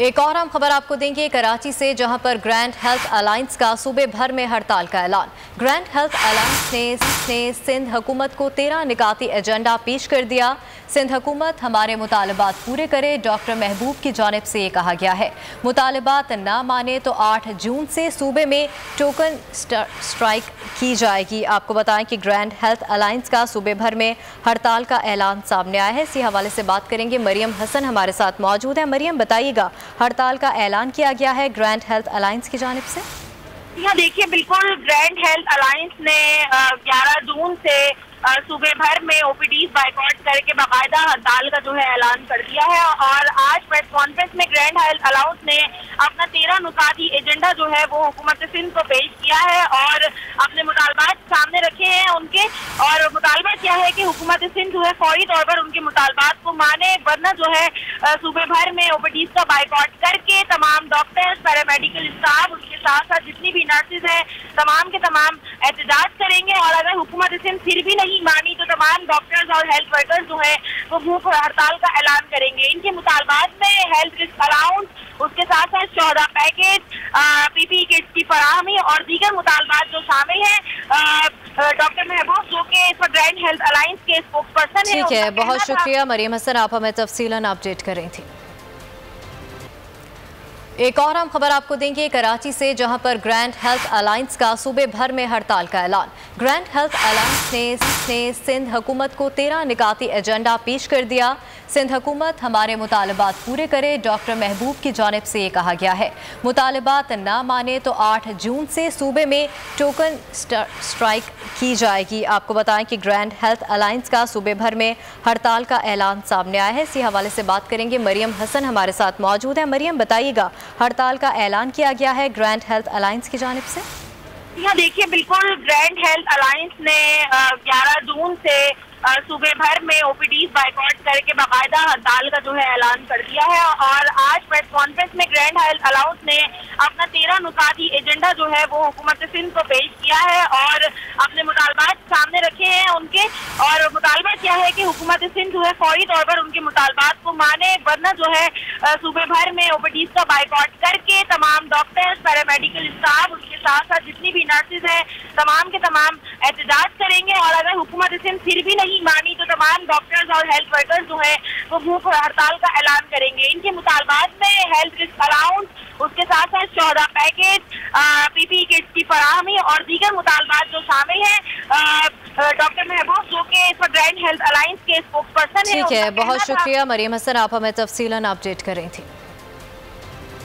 एक और अहम खबर आपको देंगे कराची से, जहां पर ग्रैंड हेल्थ अलायंस का सूबे भर में हड़ताल का ऐलान। ग्रैंड हेल्थ अलायंस ने सिंध हुकूमत को 13 निकाती एजेंडा पेश कर दिया। सिंध हुकूमत हमारे मुतालबात पूरे करे, डॉक्टर महबूब की जानिब से ये कहा गया है। मुतालबात ना माने तो 8 जून से सूबे में टोकन स्ट्राइक की जाएगी। आपको बताएं कि ग्रैंड हेल्थ अलायंस का सूबे भर में हड़ताल का ऐलान सामने आया है। इसी हवाले से बात करेंगे, मरियम हसन हमारे साथ मौजूद है। मरियम, बताइएगा, हड़ताल का ऐलान किया गया है ग्रैंड हेल्थ अलायंस की जानिब से। यहाँ देखिए, बिल्कुल ग्रैंड हेल्थ अलायंस ने 11 जून से सूबे भर में ओपीडीज बाइकआउट करके बाकायदा हड़ताल का जो है ऐलान कर दिया है। और आज प्रेस कॉन्फ्रेंस में ग्रैंड हेल्थ अलायंस ने अपना 13 नुकाती एजेंडा जो है वो हुकूमत सिंध को पेश किया है और अपने मुतालबात सामने रखे हैं उनके। और मुतालबा क्या है कि हुकूमत सिंध जो है फौरी तौर पर उनके मुतालबात को माने, वरना जो है सूबे भर में ओपीडीज का बाइकआउट करके तमाम डॉक्टर्स, पैरामेडिकल स्टाफ, उनके साथ साथ जितनी भी नर्सेज हैं, तमाम के तमाम एहतजाज करेंगे। और अगर हुकूमत सिंध फिर भी नहीं मानी तो तमाम डॉक्टर्स और हेल्थ वर्कर्स जो है वो भूख हड़ताल का ऐलान करेंगे। इनके मुतालबात में हेल्थ रिस्क अलाउंस, उसके साथ साथ 14 पैकेज, पीपीई किट्स की फराहमी और दीगर मुतालबात जो शामिल हैं। डॉक्टर महबूब जो कि इस पर ग्रैंड हेल्थ अलायंस के स्पोक्स पर्सन है। ठीक है, बहुत शुक्रिया मरियम हसन, आप हमें तफसीलन अपडेट कर रही थी। एक और अहम खबर आपको देंगे कराची से, जहां पर ग्रैंड हेल्थ अलायंस का सूबे भर में हड़ताल का ऐलान। ग्रैंड हेल्थ अलायंस ने सिंध हुकूमत को 13 निकाती एजेंडा पेश कर दिया। सिंध हुकूमत हमारे मुतालबात पूरे करे, डॉक्टर महबूब की जानिब से ये कहा गया है। मुतालबात ना माने तो 8 जून से सूबे में टोकन स्ट्राइक की जाएगी। आपको बताएं कि ग्रैंड हेल्थ अलायंस का सूबे भर में हड़ताल का ऐलान सामने आया है। इसी हवाले से बात करेंगे, मरियम हसन हमारे साथ मौजूद है। मरियम, बताइएगा, हड़ताल का ऐलान किया गया है ग्रैंड हेल्थ अलायंस की जानिब से। यहाँ देखिए, बिल्कुल ग्रैंड हेल्थ अलायंस ने 11 जून से सूबे भर में ओपीडीज बाइकआउट करके बाकायदा हड़ताल का जो है ऐलान कर दिया है। और आज प्रेस कॉन्फ्रेंस में ग्रैंड हेल्थ अलायंस ने अपना 13 नुकाती एजेंडा जो है वो हुकूमत सिंध को पेश किया है और अपने मुतालबात सामने रखे हैं उनके। और मुतालबा क्या है कि हुकूमत सिंध जो है फौरी तौर पर उनके मुतालबात को माने, वरना जो है सूबे भर में ओपीडीज का बाइकआउट करके तमाम डॉक्टर्स, पैरामेडिकल स्टाफ, उनके साथ साथ जितनी भी नर्सेज हैं, तमाम के तमाम एहतजाज करेंगे। और अगर हुकूमत सिंध फिर भी नहीं मानी तो तमाम डॉक्टर्स और हेल्थ वर्कर्स जो है वो भूख हड़ताल का ऐलान करेंगे। इनके मुतालबात में हेल्थ रिस्क अलाउंस, उसके साथ साथ 14 पैकेज, पीपीई किट्स की फराहमी और दीगर मुतालबात जो शामिल हैं। डॉक्टर महबूब जो कि इस पर ग्रैंड हेल्थ अलायंस के स्पोक्स पर्सन है। ठीक है, बहुत शुक्रिया मरियम हसन, आप हमें तफसीलन अपडेट कर रही थी।